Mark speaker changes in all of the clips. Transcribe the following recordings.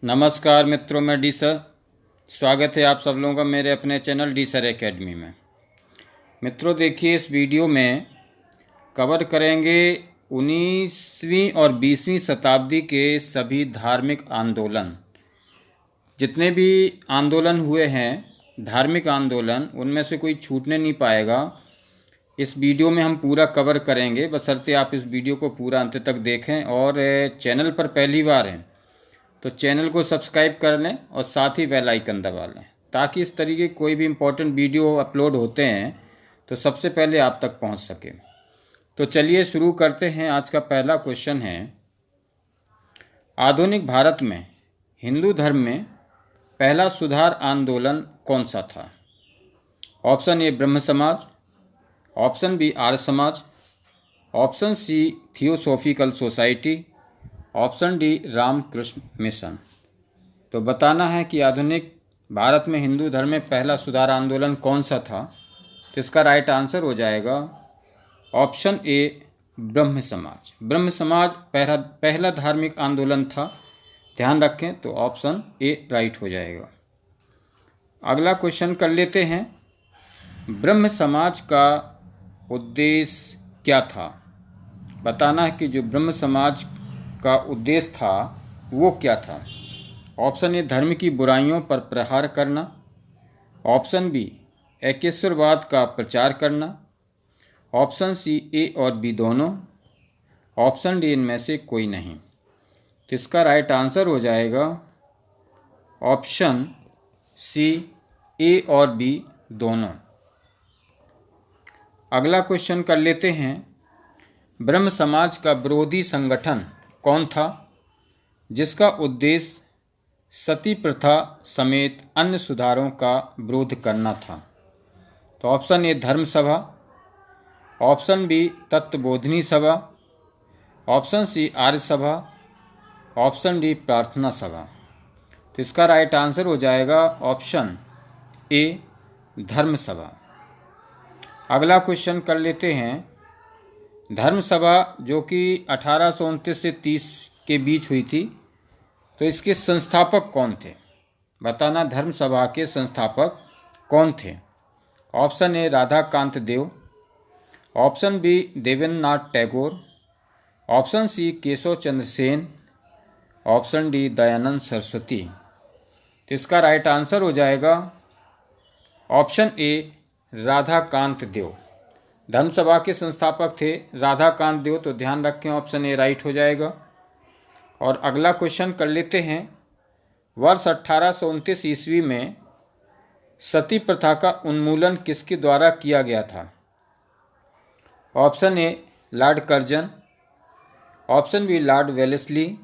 Speaker 1: नमस्कार मित्रों, मैं डी सर। स्वागत है आप सब लोगों का मेरे अपने चैनल डी सर एकेडमी में। मित्रों देखिए, इस वीडियो में कवर करेंगे 19वीं और 20वीं शताब्दी के सभी धार्मिक आंदोलन। जितने भी आंदोलन हुए हैं, धार्मिक आंदोलन, उनमें से कोई छूटने नहीं पाएगा। इस वीडियो में हम पूरा कवर करेंगे, बशर्ते आप इस वीडियो को पूरा अंत तक देखें। और चैनल पर पहली बार हैं तो चैनल को सब्सक्राइब कर लें और साथ ही बेल आइकन दबा लें, ताकि इस तरीके कोई भी इम्पोर्टेंट वीडियो अपलोड होते हैं तो सबसे पहले आप तक पहुंच सके। तो चलिए शुरू करते हैं। आज का पहला क्वेश्चन है, आधुनिक भारत में हिंदू धर्म में पहला सुधार आंदोलन कौन सा था? ऑप्शन ए ब्रह्म समाज, option B Arya Samaj, option C Theosophical Society, option D Ramakrishna Mission. तो बताना है कि आधुनिक भारत में हिंदू धर्म में पहला सुधार आंदोलन कौन सा था। तो इसका राइट आंसर हो जाएगा ऑप्शन ए ब्रह्म समाज। ब्रह्म समाज पहला धार्मिक आंदोलन था। ध्यान रखें, तो ऑप्शन ए राइट हो जाएगा। अगला क्वेश्चन कर लेते हैं, ब्रह्म समाज का उद्देश्य क्या था? बताना है कि जो ब्रह्म समाज का उद्देश्य था वो क्या था। ऑप्शन ए धर्म की बुराइयों पर प्रहार करना, ऑप्शन बी एकेश्वरवाद का प्रचार करना, ऑप्शन सी ए और बी दोनों, ऑप्शन डी इनमें से कोई नहीं। तो इसका राइट आंसर हो जाएगा ऑप्शन सी ए और बी दोनों। अगला क्वेश्चन कर लेते हैं, ब्रह्म समाज का विरोधी संगठन कौन था जिसका उद्देश्य सती प्रथा समेत अन्य सुधारों का विरोध करना था? तो ऑप्शन ए धर्म सभा, ऑप्शन बी तत्वबोधिनी सभा, ऑप्शन सी आर्य सभा, ऑप्शन डी प्रार्थना सभा। तो इसका राइट आंसर हो जाएगा ऑप्शन ए धर्म सभा। अगला क्वेश्चन कर लेते हैं, धर्म सभा जो कि 1829 से 30 के बीच हुई थी, तो इसके संस्थापक कौन थे? बताना धर्म सभा के संस्थापक कौन थे। Option A Radhakant Dev, option B Debendra Nath Tagore, option C Keshav Chandra Sen, option D Dayanand Saraswati. तो इसका राइट आंसर हो जाएगा ऑप्शन ए राधाकांत देव। धर्म सभा के संस्थापक थे राधाकांत देव। तो ध्यान रखें, ऑप्शन ए राइट हो जाएगा। और अगला क्वेश्चन कर लेते हैं, वर्ष 1829 ईस्वी में सती प्रथा का उन्मूलन किसके द्वारा किया गया था? Option A Lord Curzon, option B Lord Wellesley,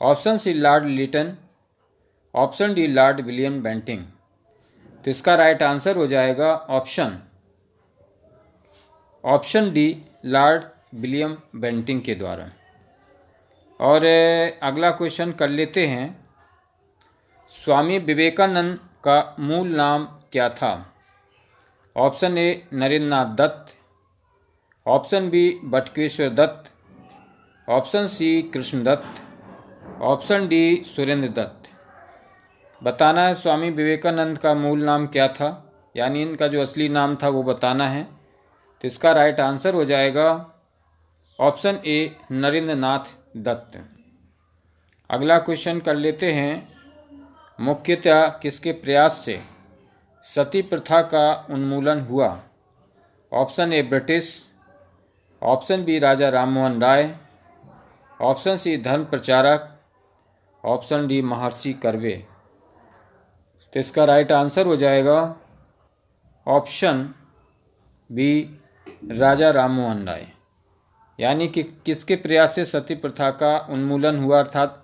Speaker 1: option C Lord Lytton, option D Lord William Bentinck. तो इसका राइट आंसर हो जाएगा option D Lord William Bentinck के द्वारा। और अगला क्वेश्चन कर लेते हैं, स्वामी विवेकानंद का मूल नाम क्या था? Option A Narendra Nath Datta, option B Batukeshwar Datta, option C Krishna Datta, option D Surendra Datta. बताना है स्वामी विवेकानंद का मूल नाम क्या था, यानी इनका जो असली नाम था वो बताना है। तो इसका राइट आंसर हो जाएगा ऑप्शन ए नरेंद्र नाथ दत्त। अगला क्वेश्चन कर लेते हैं, मुख्यतः किसके प्रयास से सती प्रथा का उन्मूलन हुआ? Option A British, option B Raja Rammohan Roy, option C धर्म प्रचारक, ऑप्शन डी महर्षि कर्वे। तो इसका राइट आंसर हो जाएगा ऑप्शन बी राजा राममोहन राय। यानी कि किसके प्रयास से सती प्रथा का उन्मूलन हुआ, अर्थात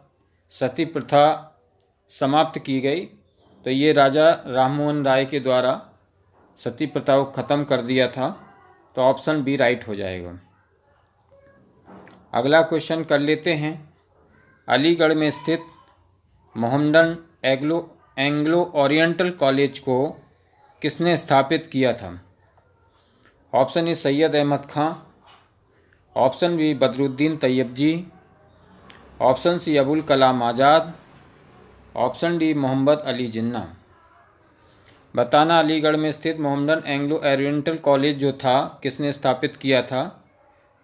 Speaker 1: सती प्रथा समाप्त की गई? तो ये राजा राममोहन राय के द्वारा सती प्रथा को खत्म कर दिया था। तो ऑप्शन बी राइट हो जाएगा। अगला क्वेश्चन कर लेते हैं, अलीगढ़ में स्थित मोहम्मडन एंग्लो ओरिएंटल कॉलेज को किसने स्थापित किया था? Option A Syed Ahmad Khan, option B Badruddin Tyab ji, option C Abul Kalam Azad, option D Mohammad Ali Jinnah. बताना अलीगढ़ में स्थित मोहम्मदन एंग्लो ओरिएंटल कॉलेज जो था किसने स्थापित किया था?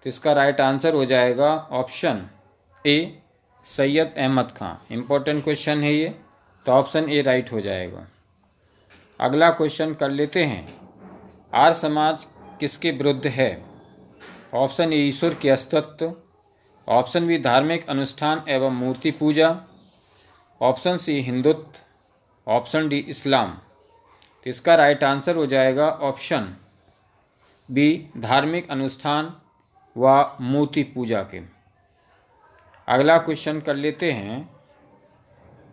Speaker 1: तो इसका राइट आंसर हो जाएगा option A Syed Ahmad Khan. Important question है ये, तो ऑप्शन ए राइट हो जाएगा। अगला क्वेश्चन कर लेते हैं, आर्य समाज किसके विरुद्ध है? ऑप्शन ए ईश्वर के अस्तित्व, ऑप्शन बी धार्मिक अनुष्ठान एवं मूर्ति पूजा, option C Hindutva, option D इस्लाम। तो इसका राइट आंसर हो जाएगा ऑप्शन बी धार्मिक अनुष्ठान व मूर्ति पूजा के। अगला क्वेश्चन कर लेते हैं,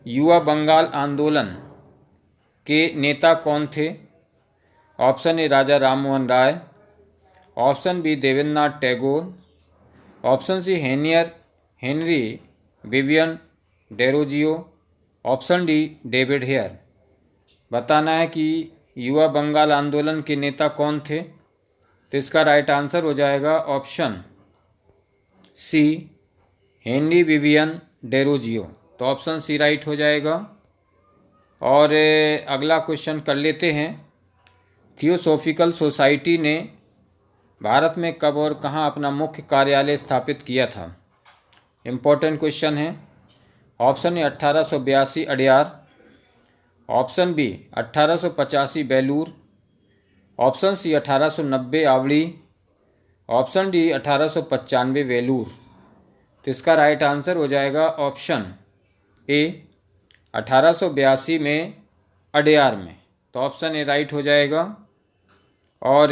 Speaker 1: युवा बंगाल आंदोलन के नेता कौन थे? Option A Raja Rammohan Roy, option B Debendranath Tagore, option C Henry Vivian Derozio, option D David Hare. बताना है कि युवा बंगाल आंदोलन के नेता कौन थे? तो इसका राइट आंसर हो जाएगा option C Henry Vivian Derozio. तो ऑप्शन सी राइट हो जाएगा। और अगला क्वेश्चन कर लेते हैं, थियोसॉफिकल सोसाइटी ने भारत में कब और कहाँ अपना मुख्य कार्यालय स्थापित किया था? इम्पोर्टेंट क्वेश्चन है। Option A 1882 Adyar, option B 1885 Belur, option C 1890 Avadi, option D 1895 Vellore. तो इसका राइट आंसर हो जाएगा ऑप्शन ए 1882 में अडयार में। तो ऑप्शन ए राइट हो जाएगा। और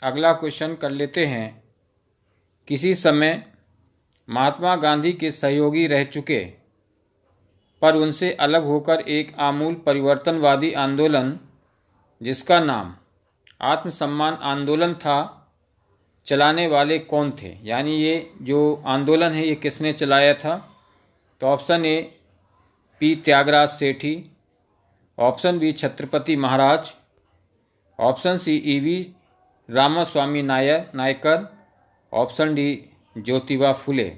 Speaker 1: अगला क्वेश्चन कर लेते हैं, किसी समय महात्मा गांधी के सहयोगी रह चुके पर उनसे अलग होकर एक आमूल परिवर्तनवादी आंदोलन जिसका नाम आत्मसम्मान आंदोलन था, चलाने वाले कौन थे? यानी ये जो आंदोलन है ये किसने चलाया था? तो option A P Tyagaraj Sethi, option B Chhatrapati Maharaj, option C EV Ramaswamy Naicker, option D Jyotiba Phule.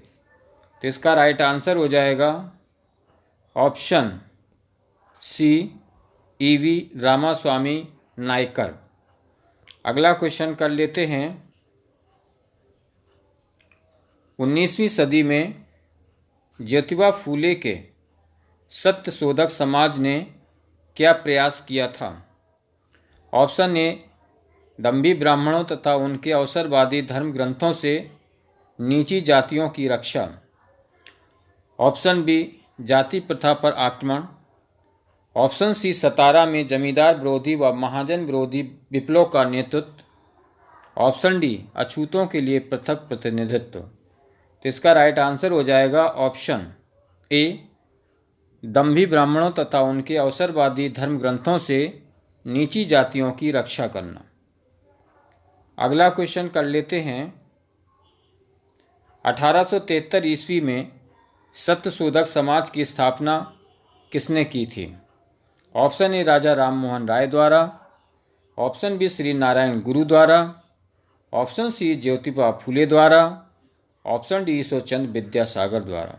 Speaker 1: तो इसका राइट आंसर हो जाएगा option C EV Ramaswamy Naicker. अगला क्वेश्चन कर लेते हैं, 19वीं सदी में ज्योतिबा फूले के सत्यशोधक समाज ने क्या प्रयास किया था? ऑप्शन ए दंभी ब्राह्मणों तथा उनके अवसरवादी धर्म ग्रंथों से नीची जातियों की रक्षा, ऑप्शन बी जाति प्रथा पर आक्रमण, ऑप्शन सी सतारा में जमींदार विरोधी व महाजन विरोधी विप्लव का नेतृत्व, ऑप्शन डी अछूतों के लिए पृथक प्रतिनिधित्व। तो इसका राइट आंसर हो जाएगा ऑप्शन ए दंभी ब्राह्मणों तथा उनके अवसरवादी धर्म ग्रंथों से नीची जातियों की रक्षा करना। अगला क्वेश्चन कर लेते हैं, 1873 ईस्वी में सत्यशोधक समाज की स्थापना किसने की थी? ऑप्शन ए राजा राममोहन राय द्वारा, ऑप्शन बी श्री नारायण गुरु द्वारा, ऑप्शन सी ज्योतिबा फूले द्वारा, ऑप्शन डी ईश्वरचंद विद्यासागर द्वारा।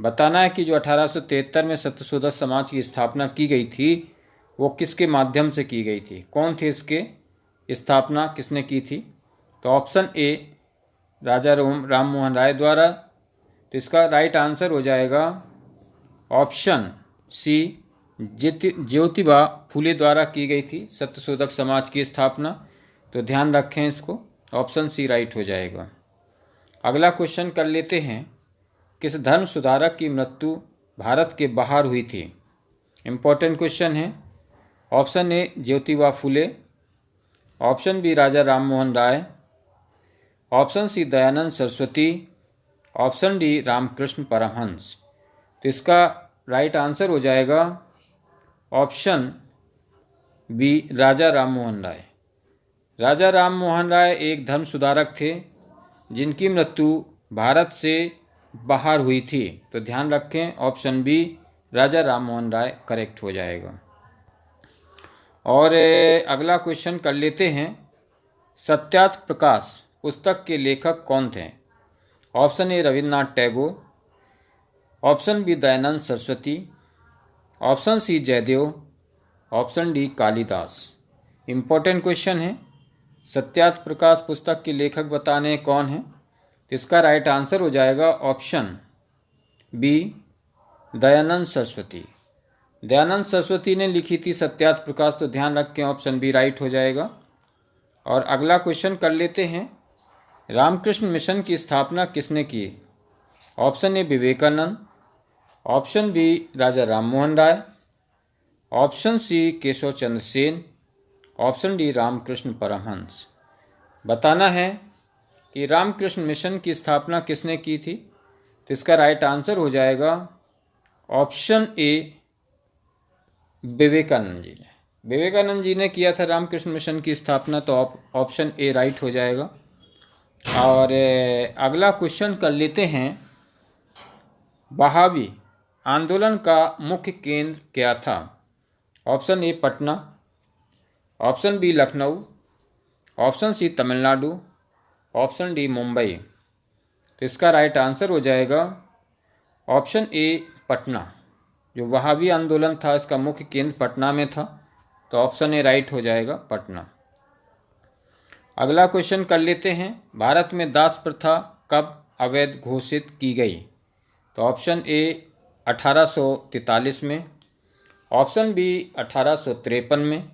Speaker 1: बताना है कि जो 1873 में सत्यशोधक समाज की स्थापना की गई थी वो किसके माध्यम से की गई थी? कौन थे इसके स्थापना किसने की थी? तो ऑप्शन ए राजा राममोहन राय द्वारा। तो इसका राइट आंसर हो जाएगा ऑप्शन सी ज्योतिबा फूले द्वारा की गई थी सत्यशोधक समाज की स्थापना। तो ध्यान रखें इसको, ऑप्शन सी राइट हो जाएगा। अगला क्वेश्चन कर लेते हैं, किस धर्म सुधारक की मृत्यु भारत के बाहर हुई थी? इम्पोर्टेंट क्वेश्चन है। Option A Jyotiba Phule, option B Raja Rammohan Roy, option C Dayanand Saraswati, option D Ramakrishna Paramhansa. तो इसका राइट आंसर हो जाएगा ऑप्शन बी राजा राममोहन राय। राजा राममोहन राय एक धर्म सुधारक थे जिनकी मृत्यु भारत से बाहर हुई थी। तो ध्यान रखें, ऑप्शन बी राजा राममोहन राय करेक्ट हो जाएगा। और अगला क्वेश्चन कर लेते हैं, सत्यार्थ प्रकाश पुस्तक के लेखक कौन थे? Option A Rabindranath Tagore, option B Dayanand Saraswati, option C Jaydev, option D Kalidas. Important question है। सत्यार्थ प्रकाश पुस्तक के लेखक बताने कौन है? तो इसका राइट आंसर हो जाएगा ऑप्शन बी दयानंद सरस्वती। दयानंद सरस्वती ने लिखी थी सत्यार्थ प्रकाश, तो ध्यान रखें ऑप्शन बी राइट हो जाएगा। और अगला क्वेश्चन कर लेते हैं। रामकृष्ण मिशन की स्थापना किसने की? Option A Vivekananda, option B Raja Rammohan Roy, option C Keshav Chandra Sen, option D Ramakrishna Paramhansa. बताना है कि रामकृष्ण मिशन की स्थापना किसने की थी? तो इसका राइट आंसर हो जाएगा ऑप्शन ए विवेकानंद जी ने। विवेकानंद जी ने किया था रामकृष्ण मिशन की स्थापना, तो ऑप्शन ए राइट हो जाएगा। और अगला क्वेश्चन कर लेते हैं। बहावी आंदोलन का मुख्य केंद्र क्या था? Option A Patna, option B Lucknow, option C Tamil Nadu, option D Mumbai. तो इसका राइट आंसर हो जाएगा ऑप्शन ए पटना। जो वहावी आंदोलन था इसका मुख्य केंद्र पटना में था, तो ऑप्शन ए राइट हो जाएगा पटना। अगला क्वेश्चन कर लेते हैं। भारत में दास प्रथा कब अवैध घोषित की गई? तो ऑप्शन ए 1843 में, ऑप्शन बी 1853 में,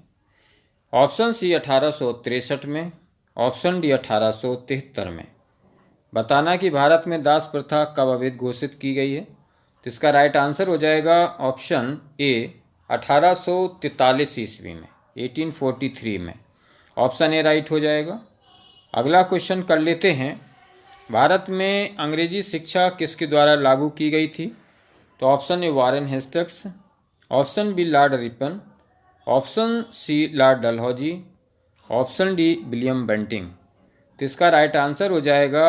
Speaker 1: ऑप्शन सी 1863 में, ऑप्शन डी 1873 में। बताना कि भारत में दास प्रथा कब अवैध घोषित की गई है? तो इसका राइट आंसर हो जाएगा ऑप्शन ए 1843 ईस्वी में, 1843 में। ऑप्शन ए राइट हो जाएगा। अगला क्वेश्चन कर लेते हैं। भारत में अंग्रेजी शिक्षा किसके द्वारा लागू की गई थी? तो option A Warren Hastings, option B Lord Ripon, option C Lord Dalhousie, option D William Bentinck. तो इसका राइट आंसर हो जाएगा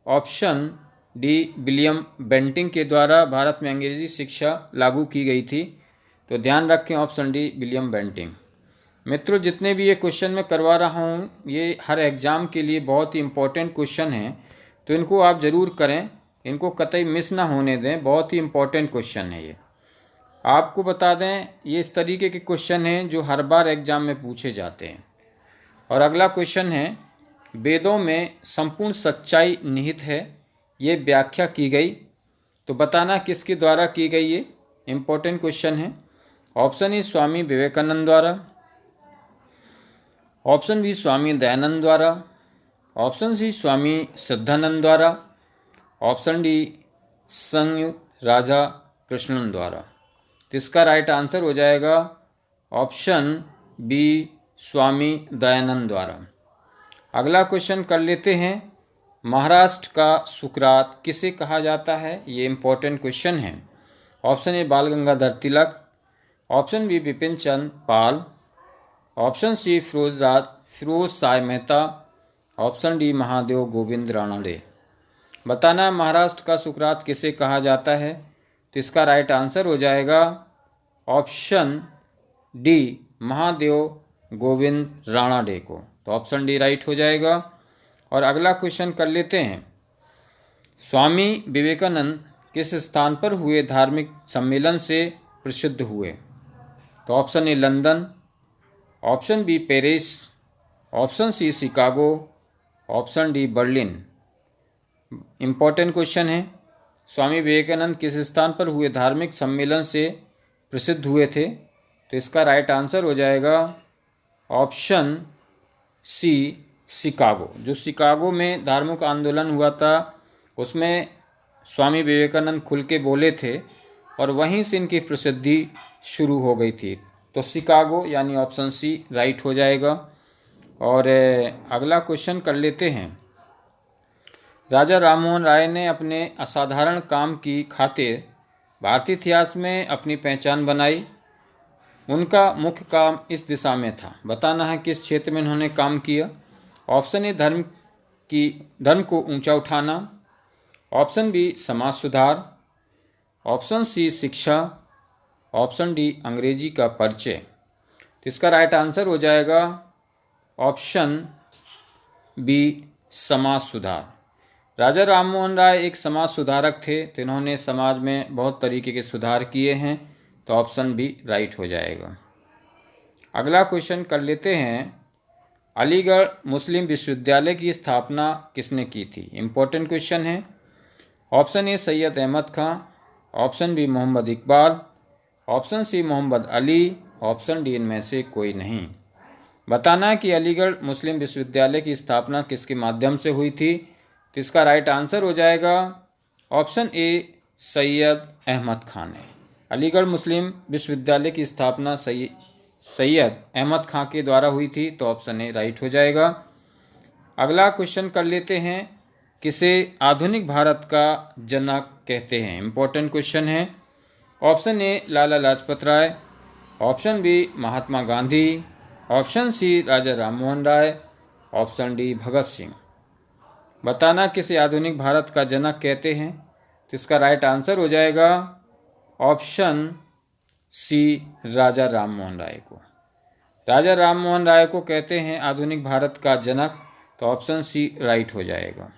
Speaker 1: ऑप्शन डी विलियम बेंटिंग के द्वारा भारत में अंग्रेजी शिक्षा लागू की गई थी। तो ध्यान रखें ऑप्शन डी विलियम बेंटिंग। मित्रों, जितने भी ये क्वेश्चन मैं करवा रहा हूँ ये हर एग्जाम के लिए बहुत ही इम्पोर्टेंट क्वेश्चन हैं, तो इनको आप ज़रूर करें, इनको कतई मिस ना होने दें। बहुत ही इम्पोर्टेंट क्वेश्चन है ये। आपको बता दें ये इस तरीके के क्वेश्चन हैं जो हर बार एग्जाम में पूछे जाते हैं। और अगला क्वेश्चन है, वेदों में संपूर्ण सच्चाई निहित है, ये व्याख्या की गई। तो बताना किसके द्वारा की गई ये इम्पोर्टेंट क्वेश्चन है। ऑप्शन ए स्वामी विवेकानंद द्वारा, ऑप्शन बी स्वामी दयानंद द्वारा, ऑप्शन सी स्वामी सिद्धानंद द्वारा, ऑप्शन डी संयुक्त राजा कृष्णन द्वारा। तो इसका राइट आंसर हो जाएगा ऑप्शन बी स्वामी दयानंद द्वारा। अगला क्वेश्चन कर लेते हैं। महाराष्ट्र का सुकरात किसे कहा जाता है? ये इम्पोर्टेंट क्वेश्चन है। Option A Bal Gangadhar Tilak, option B Bipin Chandra Pal, option C Firoz Shah Mehta, option D Mahadev Govind Ranade. बताना महाराष्ट्र का सुकरात किसे कहा जाता है? तो इसका राइट आंसर हो जाएगा ऑप्शन डी महादेव गोविंद रानडे को। तो ऑप्शन डी राइट हो जाएगा। और अगला क्वेश्चन कर लेते हैं। स्वामी विवेकानंद किस स्थान पर हुए धार्मिक सम्मेलन से प्रसिद्ध हुए? तो option A London, option B Paris, option C Chicago, option D Berlin. Important question है। स्वामी विवेकानंद किस स्थान पर हुए धार्मिक सम्मेलन से प्रसिद्ध हुए थे? तो इसका राइट आंसर हो जाएगा ऑप्शन सी शिकागो। जो शिकागो में धार्मिक आंदोलन हुआ था उसमें स्वामी विवेकानंद खुल के बोले थे और वहीं से इनकी प्रसिद्धि शुरू हो गई थी। तो शिकागो यानी ऑप्शन सी राइट हो जाएगा। और अगला क्वेश्चन कर लेते हैं। राजा राममोहन राय ने अपने असाधारण काम की खातिर भारतीय इतिहास में अपनी पहचान बनाई। उनका मुख्य काम इस दिशा में था। बताना है किस क्षेत्र में उन्होंने काम किया। ऑप्शन ए धर्म को ऊंचा उठाना, ऑप्शन बी समाज सुधार, ऑप्शन सी शिक्षा, ऑप्शन डी अंग्रेजी का परिचय। तो इसका राइट आंसर हो जाएगा ऑप्शन बी समाज सुधार। राजा राममोहन राय एक समाज सुधारक थे, तो इन्होंने समाज में बहुत तरीके के सुधार किए हैं। तो ऑप्शन बी राइट हो जाएगा। अगला क्वेश्चन कर लेते हैं, अलीगढ़ मुस्लिम विश्वविद्यालय की स्थापना किसने की थी? इम्पोर्टेंट क्वेश्चन है। Option A Syed Ahmad Khan, option B Mohammad Iqbal, option C Mohammad Ali, option D इनमें से कोई नहीं। बताना है कि अलीगढ़ मुस्लिम विश्वविद्यालय की स्थापना किसके माध्यम से हुई थी? तो इसका राइट आंसर हो जाएगा ऑप्शन ए सैयद अहमद खान ने। अलीगढ़ मुस्लिम विश्वविद्यालय की स्थापना सैयद अहमद खां के द्वारा हुई थी, तो ऑप्शन ए राइट हो जाएगा। अगला क्वेश्चन कर लेते हैं, किसे आधुनिक भारत का जनक कहते हैं? इम्पोर्टेंट क्वेश्चन है। Option A Lala Lajpat Rai, option B Mahatma Gandhi, option C Raja Rammohan Roy, option D Bhagat Singh. बताना किसे आधुनिक भारत का जनक कहते हैं? तो इसका राइट आंसर हो जाएगा ऑप्शन सी राजा राममोहन राय को। राजा राममोहन राय को कहते हैं आधुनिक भारत का जनक, तो ऑप्शन सी राइट हो जाएगा।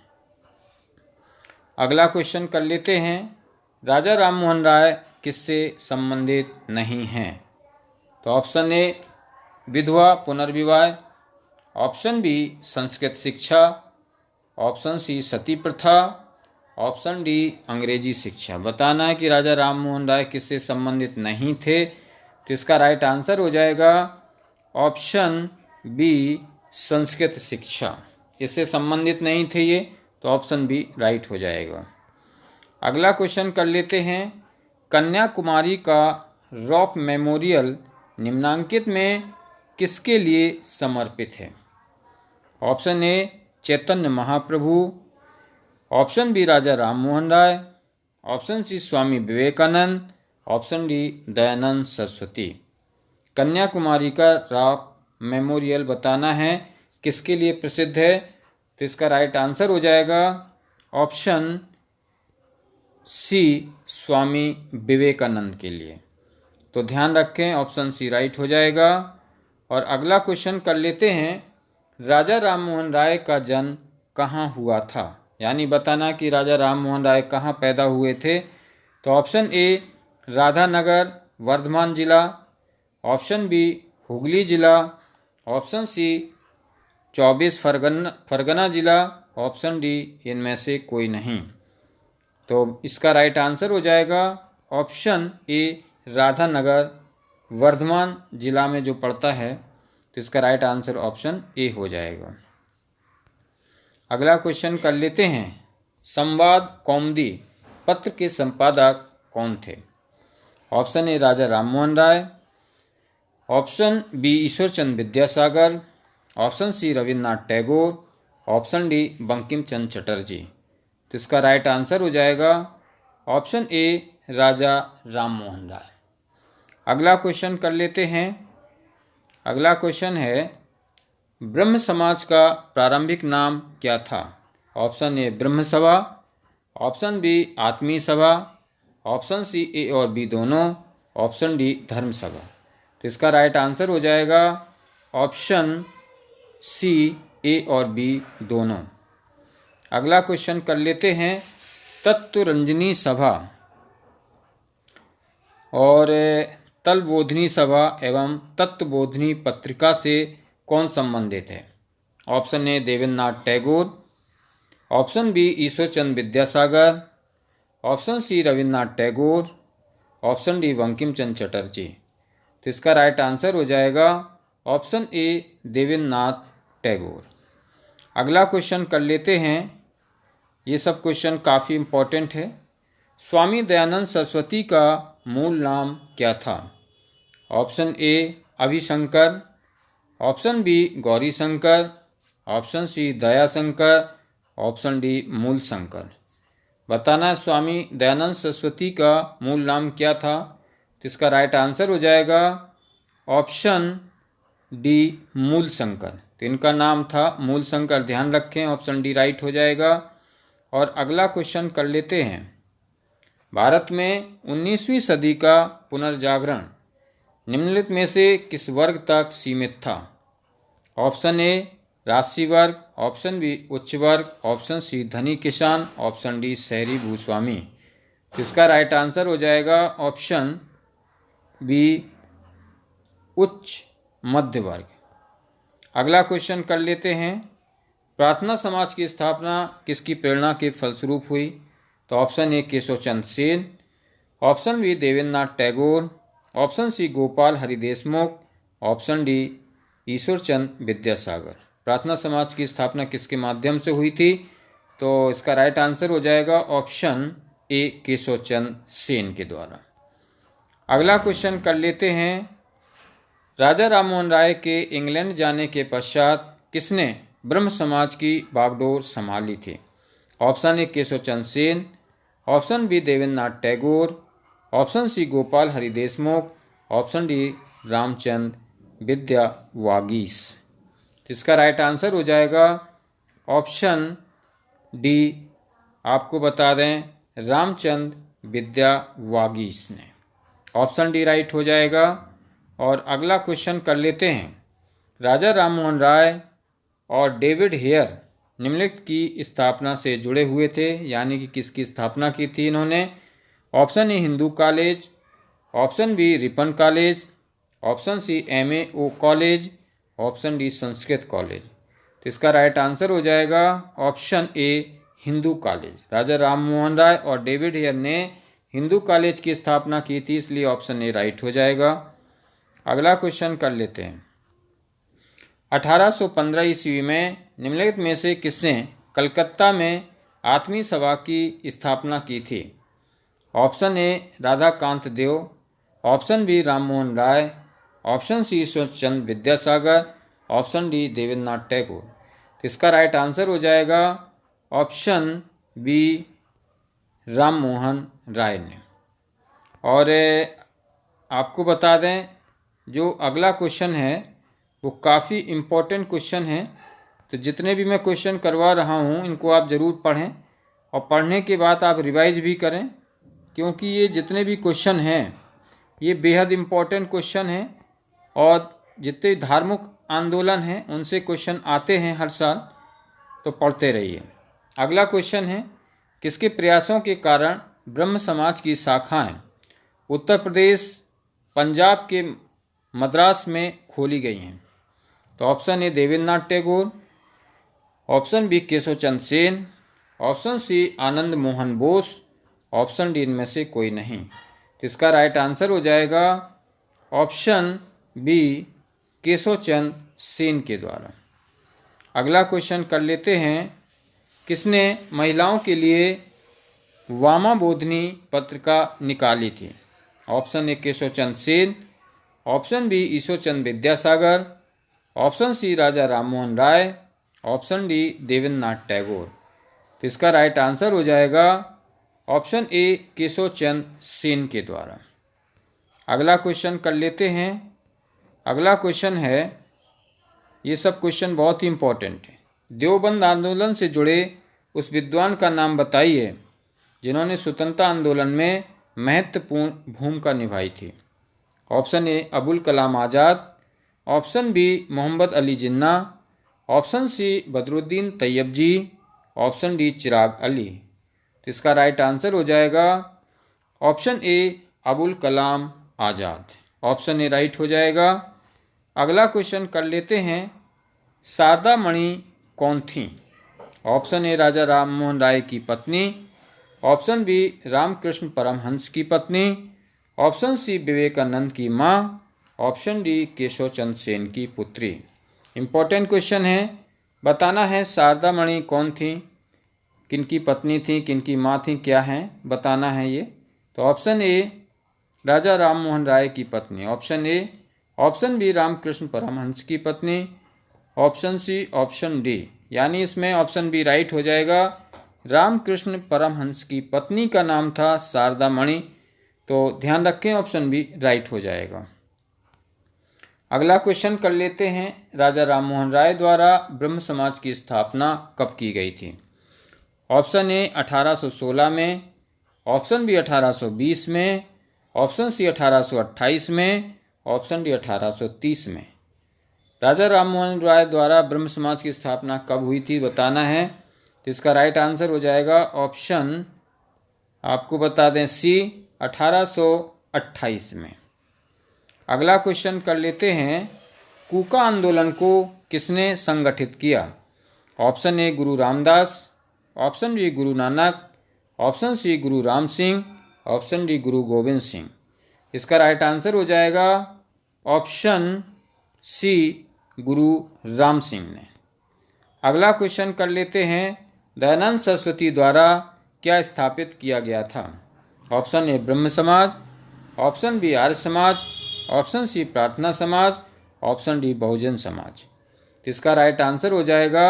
Speaker 1: अगला क्वेश्चन कर लेते हैं, राजा राममोहन राय किससे संबंधित नहीं हैं? तो ऑप्शन ए विधवा पुनर्विवाह, ऑप्शन बी संस्कृत शिक्षा, ऑप्शन सी सती प्रथा, ऑप्शन डी अंग्रेजी शिक्षा। बताना है कि राजा राममोहन राय किससे संबंधित नहीं थे, तो इसका राइट आंसर हो जाएगा ऑप्शन बी संस्कृत शिक्षा। इससे संबंधित नहीं थे ये, तो ऑप्शन बी राइट हो जाएगा। अगला क्वेश्चन कर लेते हैं, कन्याकुमारी का रॉक मेमोरियल निम्नांकित में किसके लिए समर्पित है? Option A Chaitanya Mahaprabhu, option B Raja Rammohan Roy, option C Swami Vivekananda, option D Dayanand Saraswati. Kanyakumari का रॉक मेमोरियल बताना है किसके लिए प्रसिद्ध है, तो इसका राइट आंसर हो जाएगा ऑप्शन सी स्वामी विवेकानंद के लिए। तो ध्यान रखें, ऑप्शन सी राइट हो जाएगा। और अगला क्वेश्चन कर लेते हैं, राजा राममोहन राय का जन्म कहाँ हुआ था? यानी बताना कि राजा राममोहन राय कहाँ पैदा हुए थे। तो ऑप्शन ए राधानगर वर्धमान जिला, ऑप्शन बी हुगली जिला, ऑप्शन सी 24 फरगना जिला, ऑप्शन डी इनमें से कोई नहीं। तो इसका राइट आंसर हो जाएगा ऑप्शन ए राधानगर वर्धमान जिला में जो पड़ता है, तो इसका राइट आंसर ऑप्शन ए हो जाएगा। अगला क्वेश्चन कर लेते हैं, संवाद कौमुदी पत्र के संपादक कौन थे? Option A Raja Rammohan Roy, option B Ishwarchand Vidyasagar, option C Rabindranath Tagore, option D Bankim Chandra Chatterjee. तो इसका राइट आंसर हो जाएगा ऑप्शन ए राजा राममोहन राय। अगला क्वेश्चन कर लेते हैं। अगला क्वेश्चन है, ब्रह्म समाज का प्रारंभिक नाम क्या था? ऑप्शन ए ब्रह्म सभा, ऑप्शन बी आत्मीय सभा, ऑप्शन सी ए और बी दोनों, ऑप्शन डी धर्म सभा। तो इसका राइट आंसर हो जाएगा ऑप्शन सी ए और बी दोनों। अगला क्वेश्चन कर लेते हैं, तत्वरंजनी सभा और तलबोधनी सभा एवं तत्वबोधनी पत्रिका से कौन संबंधित है? Option A Debendranath Tagore, option B Ishwarchand Vidyasagar, option C Rabindranath Tagore, option D Bankim Chandra Chatterjee. तो इसका राइट आंसर हो जाएगा ऑप्शन ए देवेंद्रनाथ टैगोर। अगला क्वेश्चन कर लेते हैं, ये सब क्वेश्चन काफ़ी इम्पोर्टेंट है। स्वामी दयानंद सरस्वती का मूल नाम क्या था? Option A Abhishankar, option B Gauri Shankar, option C Daya Shankar, option D Mool Shankar. बताना है स्वामी दयानंद सरस्वती का मूल नाम क्या था, तो इसका राइट आंसर हो जाएगा ऑप्शन डी मूल शंकर। तो इनका नाम था मूल शंकर, ध्यान रखें, ऑप्शन डी राइट हो जाएगा। और अगला क्वेश्चन कर लेते हैं, भारत में 19वीं सदी का पुनर्जागरण निम्नलिखित में से किस वर्ग तक सीमित था? ऑप्शन ए राजसी वर्ग, ऑप्शन बी उच्च वर्ग, ऑप्शन सी धनी किसान, ऑप्शन डी शहरी भूस्वामी। तो इसका राइट आंसर हो जाएगा ऑप्शन बी उच्च मध्य वर्ग। अगला क्वेश्चन कर लेते हैं, प्रार्थना समाज की स्थापना किसकी प्रेरणा के फलस्वरूप हुई? तो option A Keshav Chandra Sen, option B Debendranath Tagore, option C Gopal Hari Deshmukh, option D Ishwar Chandra Vidyasagar. Prarthana Samaj की स्थापना किसके माध्यम से हुई थी? तो इसका राइट आंसर हो जाएगा ऑप्शन ए केशव चंद्र सेन के द्वारा। अगला क्वेश्चन कर लेते हैं, राजा राममोहन राय के इंग्लैंड जाने के पश्चात किसने ब्रह्म समाज की बागडोर संभाली थी? Option A Keshav Chandra Sen, option B Debendranath Tagore, option C Gopal Hari Deshmukh, option D Ramchandra Vidyavagish. इसका राइट आंसर हो जाएगा ऑप्शन डी, आपको बता दें रामचंद्र विद्यावागीश ने। ऑप्शन डी राइट हो जाएगा। और अगला क्वेश्चन कर लेते हैं, राजा राममोहन राय और डेविड हेयर निम्नलिखित की स्थापना से जुड़े हुए थे, यानी कि किसकी स्थापना की थी इन्होंने? Option A Hindu college, option B Ripon college, option C MAO college, option D Sanskrit college. तो इसका राइट आंसर हो जाएगा option A Hindu college. Raja Rammohan Roy और डेविड हेयर ने हिंदू कॉलेज की स्थापना की थी, इसलिए ऑप्शन ए राइट हो जाएगा। अगला क्वेश्चन कर लेते हैं, 1815 ईस्वी में निम्नलिखित में से किसने कलकत्ता में आत्मीय सभा की स्थापना की थी? Option A Radhakant Dev, option B Rammohan Roy, option C Ishwar Chandra Vidyasagar, option D Debendranath Tagore. तो इसका राइट आंसर हो जाएगा ऑप्शन बी राममोहन राय ने। और आपको बता दें, जो अगला क्वेश्चन है वो काफ़ी इम्पोर्टेंट क्वेश्चन है, तो जितने भी मैं क्वेश्चन करवा रहा हूँ इनको आप ज़रूर पढ़ें और पढ़ने के बाद आप रिवाइज भी करें, क्योंकि ये जितने भी क्वेश्चन हैं ये बेहद इम्पोर्टेंट क्वेश्चन हैं और जितने धार्मिक आंदोलन हैं उनसे क्वेश्चन आते हैं हर साल, तो पढ़ते रहिए। अगला क्वेश्चन है, किसके प्रयासों के कारण ब्रह्म समाज की शाखाएं उत्तर प्रदेश पंजाब के मद्रास में खोली गई हैं? तो option A Debendranath Tagore, option B Keshab Chandra Sen, option C Ananda Mohan Bose, option D इनमें से कोई नहीं। तो इसका राइट आंसर हो जाएगा ऑप्शन बी केशव चंद्र सेन के द्वारा। अगला क्वेश्चन कर लेते हैं, किसने महिलाओं के लिए वामा बोधनी पत्रिका निकाली थी? Option A Keshav Chandra Sen, option B Ishwar Chandra Vidyasagar, option C Raja Rammohan Roy, option D Debendranath Tagore. तो इसका राइट आंसर हो जाएगा ऑप्शन ए केशव चंद्र सेन के द्वारा। अगला क्वेश्चन कर लेते हैं। अगला क्वेश्चन है, ये सब क्वेश्चन बहुत ही इंपॉर्टेंट है। देवबंद आंदोलन से जुड़े उस विद्वान का नाम बताइए जिन्होंने स्वतंत्रता आंदोलन में महत्वपूर्ण भूमिका निभाई थी। Option A Abul Kalam Azad, option B Mohammad Ali Jinnah, option C Badruddin Tyab ji, option D Chirag Ali. तो इसका राइट आंसर हो जाएगा option A Abul Kalam Azad. Option A right हो जाएगा। अगला क्वेश्चन कर लेते हैं, शारदा मणि कौन थी? ऑप्शन ए राजा राममोहन राय की पत्नी, ऑप्शन बी रामकृष्ण परमहंस की पत्नी, ऑप्शन सी विवेकानंद की माँ, ऑप्शन डी केशव चंद्र सेन की पुत्री। इम्पोर्टेंट क्वेश्चन है, बताना है शारदा मणि कौन थी, किनकी पत्नी थी, किनकी माँ थी, क्या हैं, बताना है ये। तो ऑप्शन ए राजा राममोहन राय की पत्नी, option A, option B Ramakrishna Paramhansa की पत्नी, ऑप्शन सी, ऑप्शन डी। यानी इसमें ऑप्शन बी राइट हो जाएगा। रामकृष्ण परमहंस की पत्नी का नाम था शारदा मणि, तो ध्यान रखें ऑप्शन बी राइट हो जाएगा। अगला क्वेश्चन कर लेते हैं, राजा राममोहन राय द्वारा ब्रह्म समाज की स्थापना कब की गई थी? ऑप्शन ए 1816 में, ऑप्शन बी 1820 में, ऑप्शन सी 1828 में, ऑप्शन डी 1830 में। राजा राममोहन राय द्वारा ब्रह्म समाज की स्थापना कब हुई थी बताना है। तो इसका राइट आंसर हो जाएगा ऑप्शन, आपको बता दें, सी 1828 में। अगला क्वेश्चन कर लेते हैं, कूका आंदोलन को किसने संगठित किया? Option A Guru Ramdas, option B Guru Nanak, option C Guru Ram Singh, option D गुरु गोविंद सिंह। इसका राइट आंसर हो जाएगा ऑप्शन सी गुरु राम सिंह ने। अगला क्वेश्चन कर लेते हैं, दयानंद सरस्वती द्वारा क्या स्थापित किया गया था? ऑप्शन ए ब्रह्म समाज, option B Arya Samaj, option सी प्रार्थना समाज, ऑप्शन डी बहुजन समाज। तो इसका राइट आंसर हो जाएगा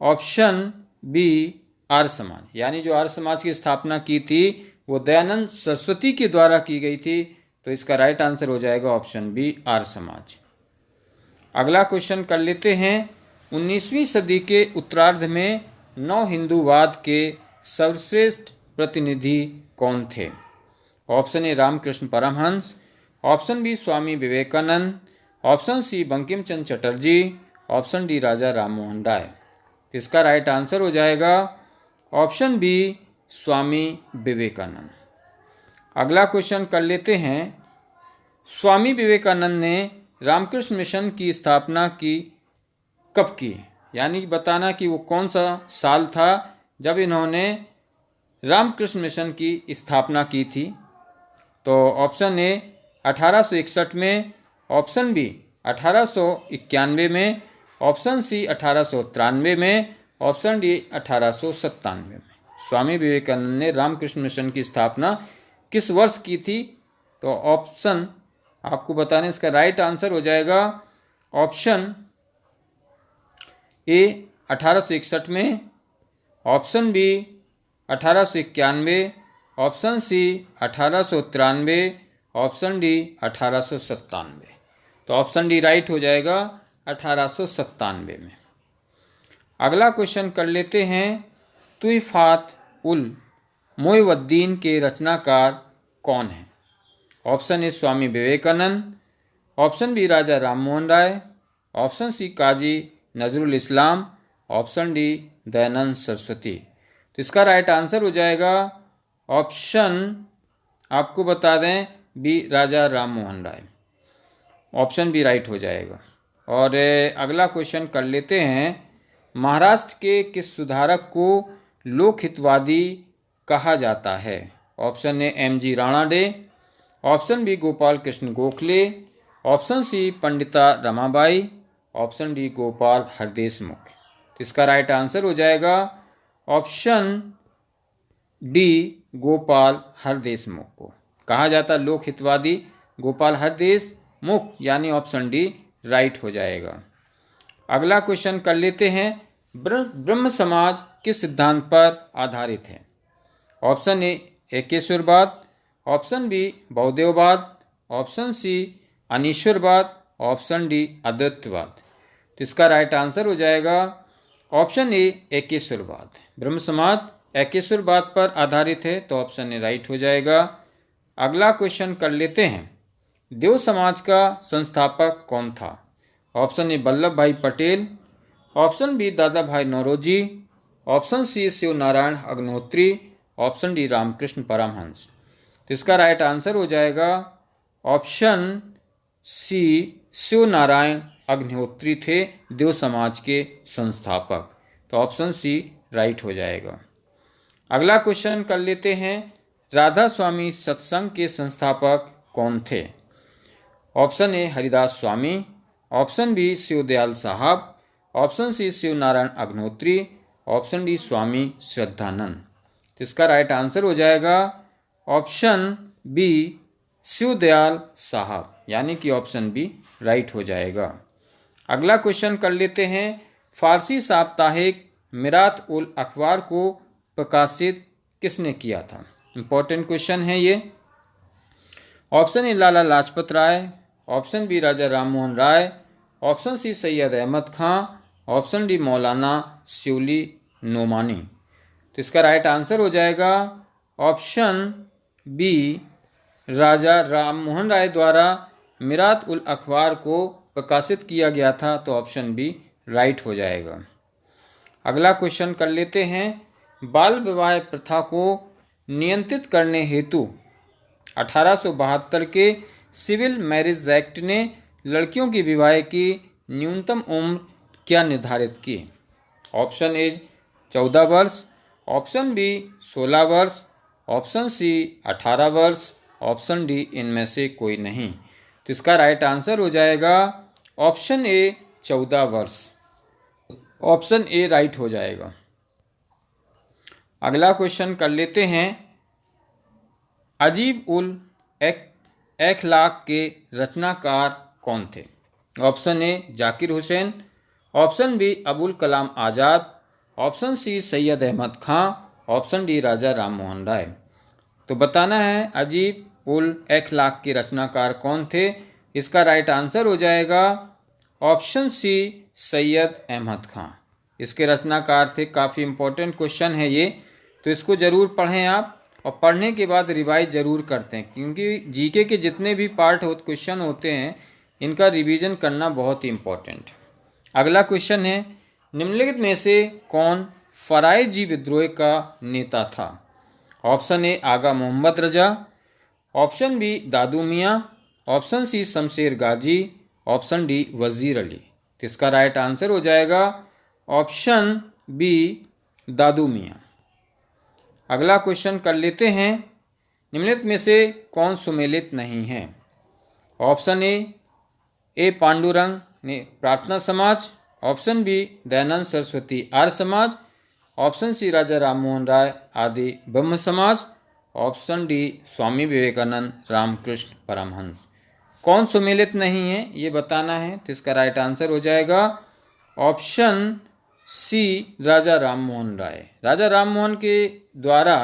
Speaker 1: ऑप्शन बी आर्य समाज, यानी जो आर्य समाज की स्थापना की थी वो दयानंद सरस्वती के द्वारा की गई थी। तो इसका राइट आंसर हो जाएगा ऑप्शन बी आर्य समाज। अगला क्वेश्चन कर लेते हैं, 19वीं सदी के उत्तरार्ध में नव हिंदूवाद के सर्वश्रेष्ठ प्रतिनिधि कौन थे? Option A Ramakrishna Paramhansa, option B Swami Vivekananda, option C Bankim Chandra Chatterjee, option D Raja Rammohan Roy. इसका राइट आंसर हो जाएगा ऑप्शन बी स्वामी विवेकानंद। अगला क्वेश्चन कर लेते हैं, स्वामी विवेकानंद ने रामकृष्ण मिशन की स्थापना कब की? यानी बताना कि वो कौन सा साल था जब इन्होंने रामकृष्ण मिशन की स्थापना की थी। तो ऑप्शन ए 1861 में, ऑप्शन बी 1891 में, ऑप्शन सी 1893 में, ऑप्शन डी 1897 में। स्वामी विवेकानंद ने रामकृष्ण मिशन की स्थापना किस वर्ष की थी? तो ऑप्शन आपको बताने, इसका राइट आंसर हो जाएगा ऑप्शन ए 1861 में, option B 1891, option C 1893, option D 1897। तो ऑप्शन डी राइट हो जाएगा 1897 में। अगला क्वेश्चन कर लेते हैं, तुइफात उल मोइनुद्दीन के रचनाकार कौन है? Option A Swami Vivekananda, option B Raja Rammohan Roy, option C Kazi Nazrul Islam, option D Dayanand Saraswati. तो इसका राइट आंसर हो जाएगा ऑप्शन, आपको बता दें, B Raja Rammohan Roy. Option B right हो जाएगा। और अगला क्वेश्चन कर लेते हैं, महाराष्ट्र के किस सुधारक को लोकहितवादी कहा जाता है? Option A M G. Ranade, option B Gopal Krishna Gokhale, option C Pandita Ramabai, option D Gopal Hardeshmukh. तो इसका राइट आंसर हो जाएगा ऑप्शन डी गोपाल हरदेशमुख को कहा जाता लोकहितवादी गोपाल हरदेशमुख, यानी ऑप्शन डी राइट हो जाएगा। अगला क्वेश्चन कर लेते हैं, ब्रह्म समाज किस सिद्धांत पर आधारित है? ऑप्शन ए एकेश्वरवाद, ऑप्शन बी बहुदेववाद, ऑप्शन सी अनीश्वरवाद, ऑप्शन डी अद्वैतवाद। तो इसका राइट आंसर हो जाएगा ऑप्शन ए एकेश्वरवाद। ब्रह्म समाज एकेश्वरवाद पर आधारित है, तो ऑप्शन ए राइट हो जाएगा। अगला क्वेश्चन कर लेते हैं, देव समाज का संस्थापक कौन था? ऑप्शन ए वल्लभ भाई Patel, option B Dadabhai Naoroji, option C Shiv Narayan Agnihotri, option D Ramakrishna Paramhansa. तो इसका राइट आंसर हो जाएगा ऑप्शन सी शिव नारायण अग्निहोत्री थे देव समाज के संस्थापक। तो ऑप्शन सी राइट हो जाएगा। अगला क्वेश्चन कर लेते हैं, राधा स्वामी सत्संग के संस्थापक कौन थे? Option A Haridas Swami, option B Shivdayal Sahab, option C Shiv Narayan Agnihotri, option D Swami Shraddhanand. तो इसका राइट आंसर हो जाएगा ऑप्शन बी शिवदयाल साहब, यानी कि ऑप्शन बी राइट हो जाएगा। अगला क्वेश्चन कर लेते हैं, फारसी साप्ताहिक मिरात उल अखबार को प्रकाशित किसने किया था? इंपॉर्टेंट क्वेश्चन है ये। Option A Lala Lajpat Rai, option B Raja Rammohan Roy, option C Syed Ahmad Khan, option D Maulana Shibli Nomani. तो इसका राइट आंसर हो जाएगा ऑप्शन बी राजा राममोहन राय द्वारा मिरात उल अखबार को प्रकाशित किया गया था। तो ऑप्शन बी राइट हो जाएगा। अगला क्वेश्चन कर लेते हैं, बाल विवाह प्रथा को नियंत्रित करने हेतु 1872 के सिविल मैरिज एक्ट ने लड़कियों की विवाह की न्यूनतम उम्र क्या निर्धारित की? ऑप्शन ए 14 वर्ष, ऑप्शन बी 16 वर्ष, ऑप्शन सी 18 वर्ष, ऑप्शन डी इनमें से कोई नहीं। तो इसका राइट आंसर हो जाएगा ऑप्शन ए 14 वर्ष। ऑप्शन ए राइट हो जाएगा। अगला क्वेश्चन कर लेते हैं। अजीब उल अखलाक के रचनाकार कौन थे? Option A Zakir Hussain, option B Abul Kalam Azad, option C Syed Ahmad Khan, option D Raja Ram Mohan Roy. तो बताना है अजीब उल अखलाक के रचनाकार कौन थे। इसका राइट आंसर हो जाएगा ऑप्शन सी सैयद अहमद खां। इसके रचनाकार थे। काफ़ी इम्पोर्टेंट क्वेश्चन है ये, तो इसको ज़रूर पढ़ें आप, और पढ़ने के बाद रिवाइज ज़रूर करते हैं, क्योंकि जीके के जितने भी क्वेश्चन होते हैं इनका रिवीजन करना बहुत ही इम्पोर्टेंट। अगला क्वेश्चन है, निम्नलिखित में से कौन फरायजी विद्रोह का नेता था? Option A Aga Mohammad Raza, option B Dadu Miyan, option C Shamsher Ghazi, option D Wazir Ali. तो इसका राइट आंसर हो जाएगा ऑप्शन बी दादू मियाँ। अगला क्वेश्चन कर लेते हैं। निम्नलिखित में से कौन सुमेलित नहीं है? ऑप्शन ए पांडुरंग ने प्रार्थना समाज, ऑप्शन बी दयानंद सरस्वती आर्य समाज, ऑप्शन सी राजा राम मोहन राय आदि ब्रह्म समाज, ऑप्शन डी स्वामी विवेकानंद रामकृष्ण परमहंस। कौन सुमेलित नहीं है ये बताना है। तो इसका राइट आंसर हो जाएगा ऑप्शन सी राजा राम मोहन राय। राजा राम मोहन के द्वारा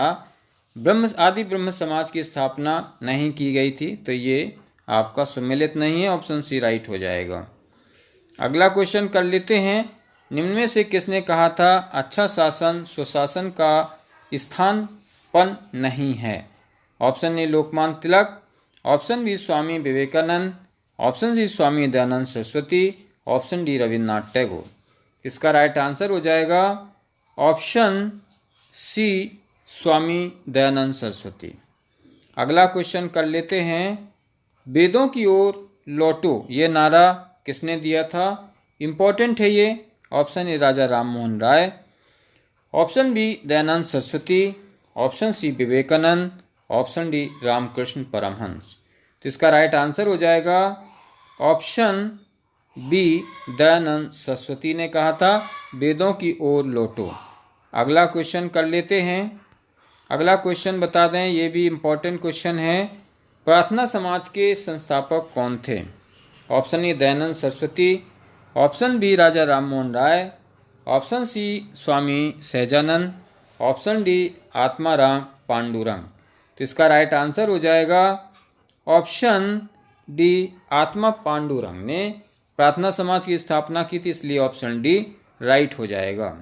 Speaker 1: आदि ब्रह्म समाज की स्थापना नहीं की गई थी, तो ये आपका सुमेलित नहीं है। ऑप्शन सी राइट हो जाएगा। अगला क्वेश्चन कर लेते हैं। निम्न में से किसने कहा था अच्छा शासन सुशासन का स्थानपन नहीं है? Option A Lokmanya Tilak, option B Swami Vivekananda, option C Swami Dayanand Saraswati, option D Rabindranath Tagore. इसका राइट आंसर हो जाएगा ऑप्शन सी स्वामी दयानंद सरस्वती। अगला क्वेश्चन कर लेते हैं। वेदों की ओर लौटो ये नारा किसने दिया था? इम्पोर्टेंट है ये। Option A Raja Ram Mohan Roy, option B Dayanand Saraswati, option C Vivekananda, option D Ramakrishna Paramhansa. तो इसका राइट आंसर हो जाएगा ऑप्शन बी दयानंद सरस्वती ने कहा था वेदों की ओर लौटो। अगला क्वेश्चन कर लेते हैं। अगला क्वेश्चन बता दें, ये भी इम्पोर्टेंट क्वेश्चन है। प्रार्थना समाज के संस्थापक कौन थे? Option A Dayanand Saraswati, option B Raja Ram Mohan Roy, option C Swami Sahajanand, option D Atmaram Pandurang. तो इसका राइट आंसर हो जाएगा ऑप्शन डी आत्मा पांडुरंग ने प्रार्थना समाज की स्थापना की थी, इसलिए ऑप्शन डी राइट हो जाएगा।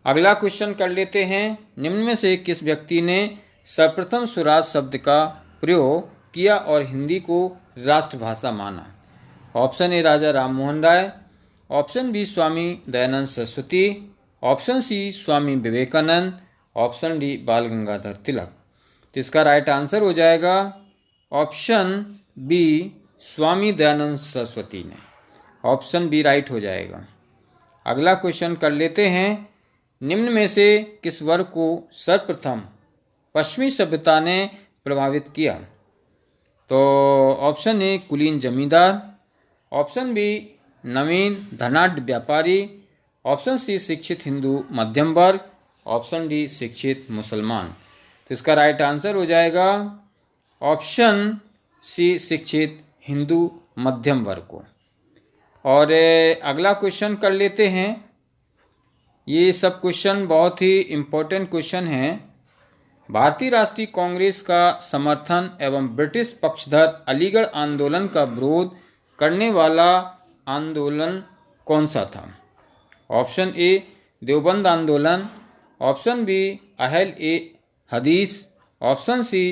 Speaker 1: अगला क्वेश्चन कर लेते हैं। निम्न में से किस व्यक्ति ने सर्वप्रथम स्वराज शब्द का प्रयोग किया और हिंदी को राष्ट्रभाषा माना? Option A Raja Ram Mohan Roy, option B Swami Dayanand Saraswati, option C Swami Vivekananda, option D Bal Gangadhar Tilak. तो इसका राइट आंसर हो जाएगा ऑप्शन बी स्वामी दयानंद सरस्वती ने। ऑप्शन बी राइट हो जाएगा। अगला क्वेश्चन कर लेते हैं। निम्न में से किस वर्ग को सर्वप्रथम पश्चिमी सभ्यता ने प्रभावित किया? तो ऑप्शन ए कुलीन जमींदार, ऑप्शन बी नवीन धनाढ्य व्यापारी, ऑप्शन सी शिक्षित हिंदू मध्यम वर्ग, ऑप्शन डी शिक्षित मुसलमान। तो इसका राइट आंसर हो जाएगा ऑप्शन सी शिक्षित हिंदू मध्यम वर्ग को। और अगला क्वेश्चन कर लेते हैं। ये सब क्वेश्चन बहुत ही इम्पोर्टेंट क्वेश्चन हैं। भारतीय राष्ट्रीय कांग्रेस का समर्थन एवं ब्रिटिश पक्षधर अलीगढ़ आंदोलन का विरोध करने वाला आंदोलन कौन सा था? ऑप्शन ए देवबंद आंदोलन, ऑप्शन बी अहल ए हदीस, ऑप्शन सी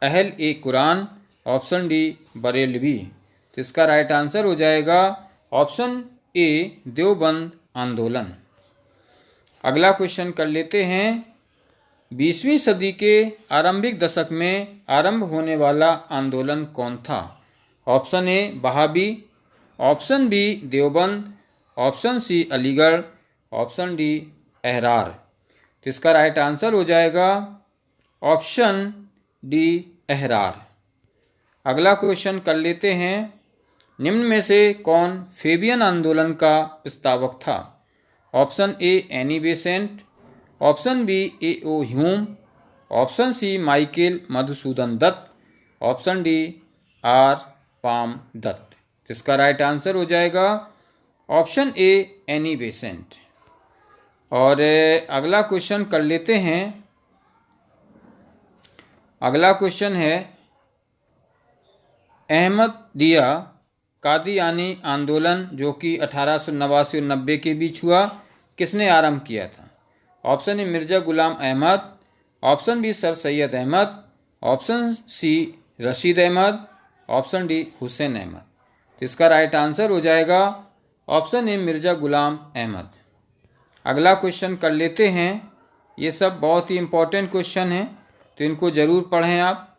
Speaker 1: अहल ए कुरान, ऑप्शन डी बरेलवी। तो इसका राइट आंसर हो जाएगा ऑप्शन ए देवबंद आंदोलन। अगला क्वेश्चन कर लेते हैं। 20वीं सदी के आरंभिक दशक में आरंभ होने वाला आंदोलन कौन था? Option A Wahabi, option B Deoband, option C Aligarh, option D Ahrar. तो इसका राइट आंसर हो जाएगा ऑप्शन डी अहरार। अगला क्वेश्चन कर लेते हैं, निम्न में से कौन फेबियन आंदोलन का प्रस्तावक था? Option A Annie Besant, option B A O Hume, option C Michael Madhusudan Dutt, option D R Palme Dutt. इसका राइट आंसर हो जाएगा ऑप्शन ए एनी बेसेंट। और अगला क्वेश्चन कर लेते हैं। अगला क्वेश्चन है, अहमदिया कादियानी आंदोलन जो कि 1889 और 90 के बीच हुआ, किसने आरंभ किया था? Option A Mirza Ghulam Ahmad, option B sir Syed Ahmad, option C Rashid Ahmad, option D Hussain Ahmad. तो इसका राइट आंसर हो जाएगा ऑप्शन ए मिर्जा गुलाम अहमद। अगला क्वेश्चन कर लेते हैं। ये सब बहुत ही इम्पोर्टेंट क्वेश्चन हैं, तो इनको जरूर पढ़ें आप।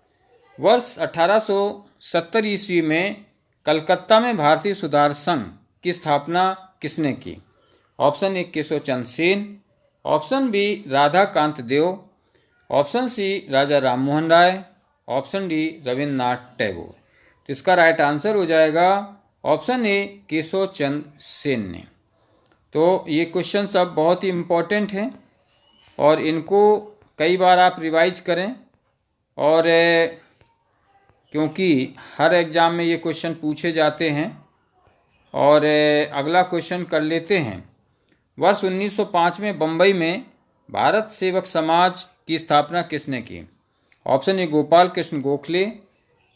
Speaker 1: वर्ष 1870 ईस्वी में कलकत्ता में भारतीय सुधार संघ की स्थापना किसने की? Option A Keshav Chandra Sen, option B Radhakanta Dev, option C Raja Ram Mohan Roy, option D Rabindranath Tagore. तो इसका राइट आंसर हो जाएगा ऑप्शन ए केशव चंद्र सेन ने। तो ये क्वेश्चन सब बहुत ही इम्पोर्टेंट हैं और इनको कई बार आप रिवाइज करें, और क्योंकि हर एग्ज़ाम में ये क्वेश्चन पूछे जाते हैं। और अगला क्वेश्चन कर लेते हैं। वर्ष 1905 में बम्बई में भारत सेवक समाज की स्थापना किसने की? Option A Gopal Krishna Gokhale,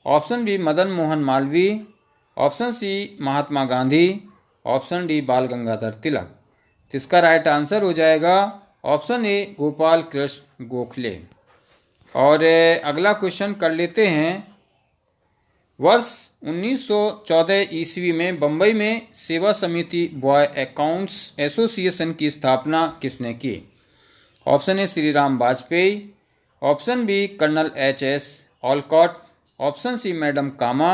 Speaker 1: option B Madan Mohan Malaviya, option C Mahatma Gandhi, option D Bal Gangadhar Tilak. तो इसका राइट आंसर हो जाएगा ऑप्शन ए गोपाल कृष्ण गोखले। और अगला क्वेश्चन कर लेते हैं। वर्ष 1914 ईस्वी में बम्बई में सेवा समिति बॉय अकाउंट्स एसोसिएशन की स्थापना किसने की? Option A Shri Ram Vajpayee, option B colonel H S. Olcott, option C madam Cama,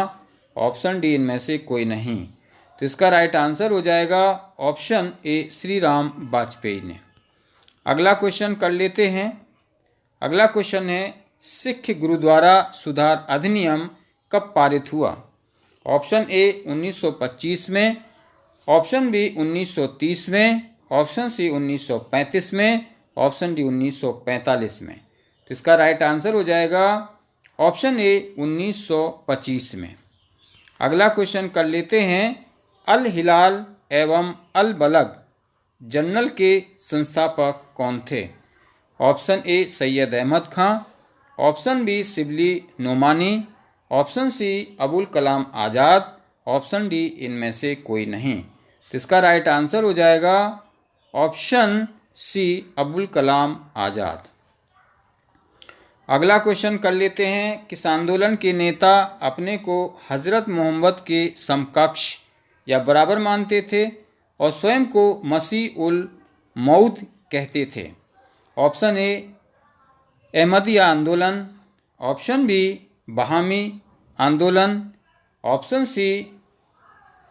Speaker 1: option D इनमें से कोई नहीं। तो इसका राइट आंसर हो जाएगा ऑप्शन ए श्री राम वाजपेयी ने। अगला क्वेश्चन कर लेते हैं। अगला क्वेश्चन है, सिख गुरुद्वारा सुधार अधिनियम कब पारित हुआ? ऑप्शन ए 1925 में, ऑप्शन बी 1930 में, ऑप्शन सी 1935 में, ऑप्शन डी 1945 में। तो इसका राइट आंसर हो जाएगा ऑप्शन ए 1925 में। अगला क्वेश्चन कर लेते हैं। अल हिलाल एवं अल बलग जर्नल के संस्थापक कौन थे? Option A Syed Ahmad Khan, option B Shibli Nomani, option C Abul Kalam Azad, option D इनमें से कोई नहीं। तो इसका राइट आंसर हो जाएगा ऑप्शन सी अबुल कलाम आज़ाद। अगला क्वेश्चन कर लेते हैं। किस आंदोलन के नेता अपने को हजरत मोहम्मद के समकक्ष या बराबर मानते थे और स्वयं को मसीह उल मऊद कहते थे? ऑप्शन ए अहमदिया आंदोलन, ऑप्शन बी बहामी आंदोलन, ऑप्शन सी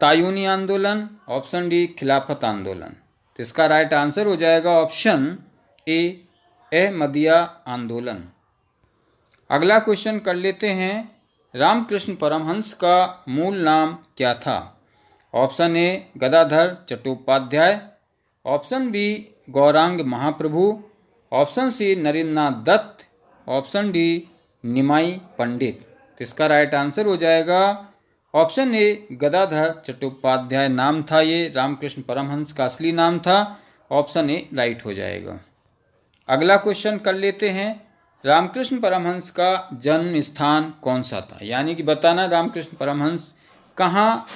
Speaker 1: तायूनी आंदोलन, ऑप्शन डी खिलाफत आंदोलन। तो इसका राइट आंसर हो जाएगा ऑप्शन ए अहमदिया आंदोलन। अगला क्वेश्चन कर लेते हैं। रामकृष्ण परमहंस का मूल नाम क्या था? Option A Gadadhar Chattopadhyay, option B Gauranga Mahaprabhu, option C Narendranath Dutt, option D Nimai Pandit. तो इसका राइट आंसर हो जाएगा ऑप्शन ए गदाधर चट्टोपाध्याय नाम था ये, रामकृष्ण परमहंस का असली नाम था। ऑप्शन ए राइट हो जाएगा। अगला क्वेश्चन कर लेते हैं। रामकृष्ण परमहंस का जन्म स्थान कौन सा था? यानी कि बताना रामकृष्ण परमहंस कहाँ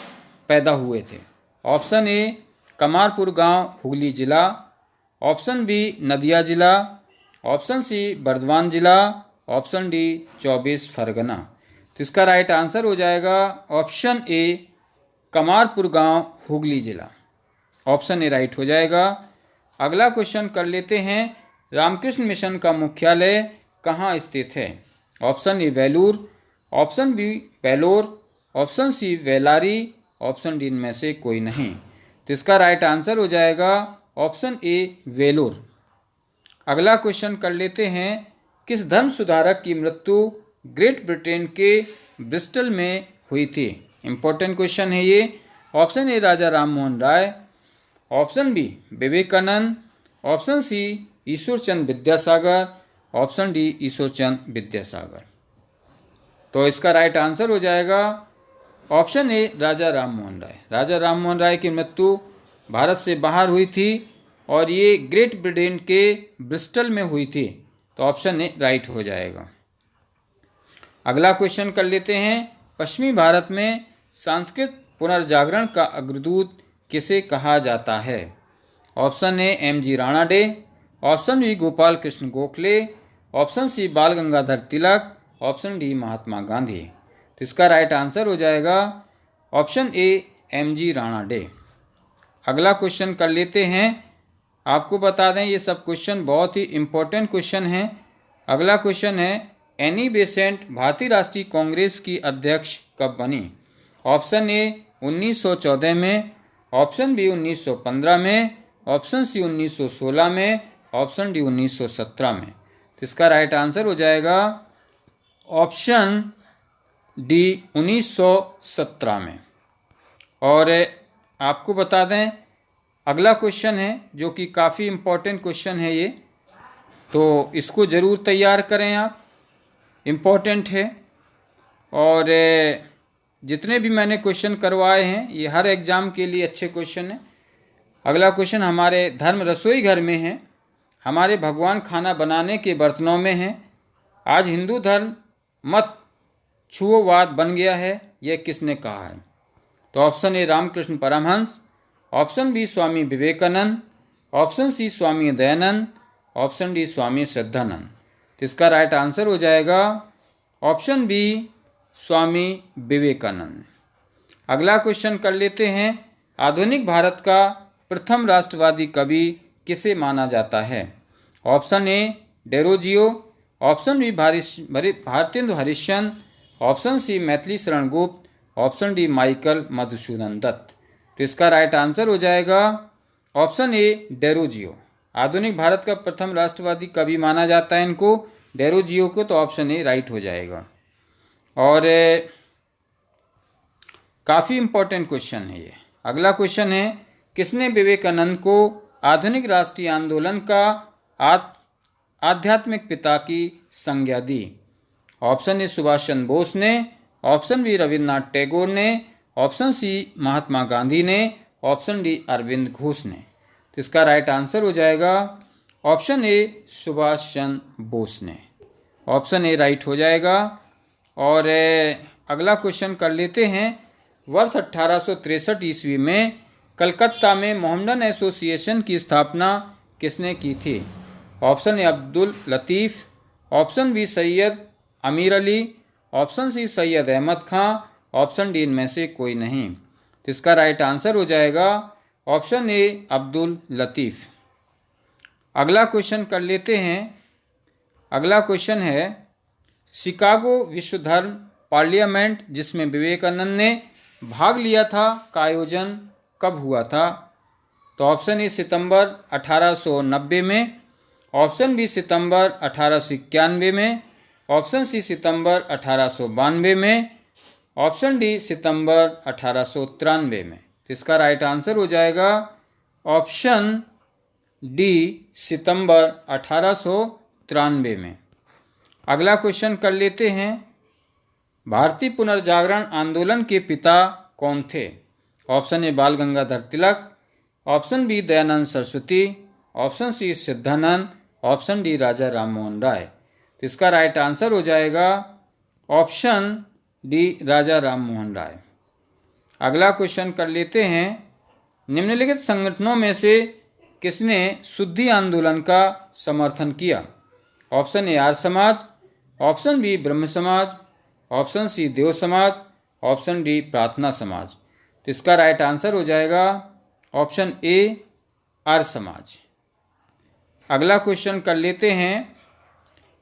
Speaker 1: पैदा हुए थे। ऑप्शन ए कमारपुर गांव हुगली जिला, ऑप्शन बी नदिया जिला, ऑप्शन सी बर्दवान जिला, ऑप्शन डी 24 परगना। तो इसका राइट आंसर हो जाएगा ऑप्शन ए कमारपुर गांव हुगली जिला। ऑप्शन ए राइट हो जाएगा। अगला क्वेश्चन कर लेते हैं। रामकृष्ण मिशन का मुख्यालय कहाँ स्थित है? Option A Velur, option B Vellore, option C Bellary, option D इनमें से कोई नहीं। तो इसका राइट आंसर हो जाएगा ऑप्शन ए वेलोर। अगला क्वेश्चन कर लेते हैं, किस धर्म सुधारक की मृत्यु ग्रेट ब्रिटेन के ब्रिस्टल में हुई थी? इंपॉर्टेंट क्वेश्चन है ये। Option A Raja Rammohan Roy, option B Vivekananda, option C Ishwarchand Vidyasagar, option D Ishwarchand Vidyasagar. तो इसका राइट आंसर हो जाएगा ऑप्शन ए राजा राममोहन राय। राजा राममोहन राय की मृत्यु भारत से बाहर हुई थी और ये ग्रेट ब्रिटेन के ब्रिस्टल में हुई थी। तो ऑप्शन ए राइट हो जाएगा। अगला क्वेश्चन कर लेते हैं, पश्चिमी भारत में सांस्कृतिक पुनर्जागरण का अग्रदूत किसे कहा जाता है? Option A M G. Ranade, option B Gopal Krishna Gokhale, option C Bal Gangadhar Tilak, option D Mahatma Gandhi. तो इसका राइट आंसर हो जाएगा option A M G. Ranade. अगला क्वेश्चन कर लेते हैं, आपको बता दें ये सब क्वेश्चन बहुत ही इंपॉर्टेंट क्वेश्चन हैं। अगला क्वेश्चन है, एनी बेसेंट भारतीय राष्ट्रीय कांग्रेस की अध्यक्ष कब बनी? ऑप्शन ए 1914 में, ऑप्शन बी 1915 में, ऑप्शन सी 1916 में, ऑप्शन डी 1917 में। तो इसका राइट आंसर हो जाएगा ऑप्शन डी 1917 में। और आपको बता दें अगला क्वेश्चन है जो कि काफ़ी इम्पोर्टेंट क्वेश्चन है ये, तो इसको ज़रूर तैयार करें आप, इम्पोर्टेंट है। और जितने भी मैंने क्वेश्चन करवाए हैं ये हर एग्ज़ाम के लिए अच्छे क्वेश्चन हैं। अगला क्वेश्चन हमारे धर्म रसोई घर में है, हमारे भगवान खाना बनाने के बर्तनों में हैं। आज हिंदू धर्म मत छुओवाद बन गया है, यह किसने कहा है? तो option A Ramakrishna Paramhansa, option B Swami Vivekananda, option C Swami Dayanand, option D Swami Shraddhanand. तो इसका राइट आंसर हो जाएगा ऑप्शन बी स्वामी विवेकानंद। अगला क्वेश्चन कर लेते हैं, आधुनिक भारत का प्रथम राष्ट्रवादी कवि किसे माना जाता है? Option A Derozio, option B Bharatendu Harishchandra, option C Maithili Sharan Gupt, option D Michael Madhusudan Dutt. तो इसका राइट आंसर हो जाएगा ऑप्शन ए डेरोजियो। आधुनिक भारत का प्रथम राष्ट्रवादी कवि माना जाता है इनको, डेरोजियो को। तो ऑप्शन ए राइट हो जाएगा। और काफ़ी इंपॉर्टेंट क्वेश्चन है ये। अगला क्वेश्चन है, किसने विवेकानंद को आधुनिक राष्ट्रीय आंदोलन का आध्यात्मिक पिता की संज्ञा दी? ऑप्शन ए सुभाष चंद्र बोस ने, ऑप्शन बी रविन्द्रनाथ टैगोर ने, ऑप्शन सी महात्मा गांधी ने, ऑप्शन डी अरविंद घोष ने। तो इसका राइट आंसर हो जाएगा ऑप्शन ए सुभाष चंद्र बोस ने। ऑप्शन ए राइट हो जाएगा। और अगला क्वेश्चन कर लेते हैं, वर्ष 1863 ईस्वी में कलकत्ता में मोहम्मडन एसोसिएशन की स्थापना किसने की थी? Option A Abdul Latif, option B Syed Ameer Ali, option C Syed Ahmad Khan, option D इनमें से कोई नहीं। तो इसका राइट आंसर हो जाएगा ऑप्शन ए अब्दुल लतीफ़। अगला क्वेश्चन कर लेते हैं। अगला क्वेश्चन है, शिकागो विश्व धर्म पार्लियामेंट जिसमें विवेकानंद ने भाग लिया था का आयोजन कब हुआ था? तो ऑप्शन ए सितंबर 1890 में, ऑप्शन बी सितंबर 1891 में, ऑप्शन सी सितंबर 1892 में, ऑप्शन डी सितंबर 1893 में। तो इसका राइट आंसर हो जाएगा ऑप्शन डी सितंबर 1893 में। अगला क्वेश्चन कर लेते हैं, भारतीय पुनर्जागरण आंदोलन के पिता कौन थे? Option A Bal Gangadhar Tilak, option B Dayanand Saraswati, option C Siddhanand, option D Raja Rammohan Roy. तो इसका राइट आंसर हो जाएगा ऑप्शन डी राजा राममोहन राय। अगला क्वेश्चन कर लेते हैं, निम्नलिखित संगठनों में से किसने शुद्धि आंदोलन का समर्थन किया? Option A Arya Samaj, option B ब्रह्म समाज, ऑप्शन सी देव समाज, ऑप्शन डी प्रार्थना समाज। तो इसका राइट आंसर हो जाएगा ऑप्शन ए आर्य समाज। अगला क्वेश्चन कर लेते हैं।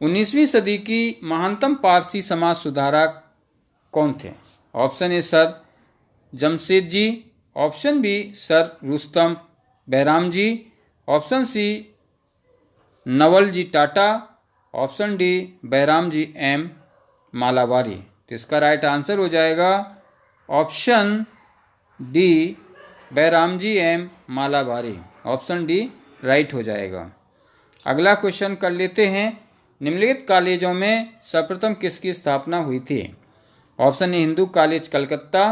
Speaker 1: 19वीं सदी की महानतम पारसी समाज सुधारक कौन थे? Option A sir Jamshed ji, option B sir Rustam Behram ji, option C Naval ji Tata, option D Behram ji M Malabari. तो इसका राइट आंसर हो जाएगा option D Behram ji M Malabari. Option D right हो जाएगा। अगला क्वेश्चन कर लेते हैं। निम्नलिखित कॉलेजों में सर्वप्रथम किसकी स्थापना हुई थी? Option A Hindu college Calcutta,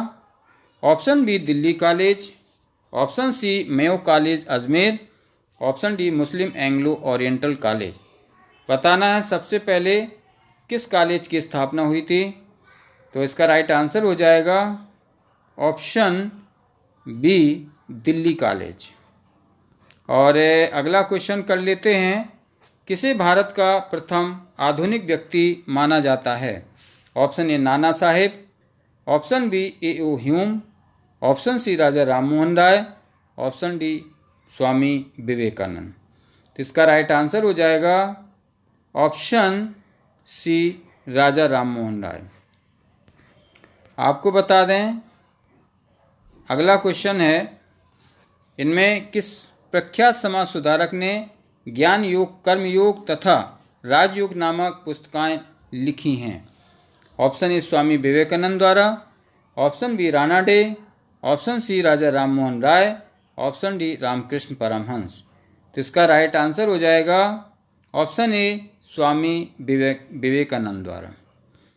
Speaker 1: option B Delhi college, option C Mayo college Ajmer, option D Muslim Anglo Oriental college. बताना है सबसे पहले किस कॉलेज की स्थापना हुई थी। तो इसका राइट आंसर हो जाएगा ऑप्शन बी दिल्ली कॉलेज। और अगला क्वेश्चन कर लेते हैं। किसे भारत का प्रथम आधुनिक व्यक्ति माना जाता है? Option A Nana Saheb, option B A O. Hume, option C Raja Rammohan Roy, option D Swami Vivekananda. तो इसका राइट आंसर हो जाएगा ऑप्शन सी राजा राममोहन राय। आपको बता दें अगला क्वेश्चन है, इनमें किस प्रख्यात समाज सुधारक ने ज्ञान योग, कर्म योग तथा राजयोग नामक पुस्तकें लिखी हैं? ऑप्शन ए स्वामी विवेकानंद द्वारा, option B Ranade, option C Raja Rammohan Roy, option D Ramakrishna Paramhansa. तो इसका राइट आंसर हो जाएगा ऑप्शन ए स्वामी विवेकानंद द्वारा।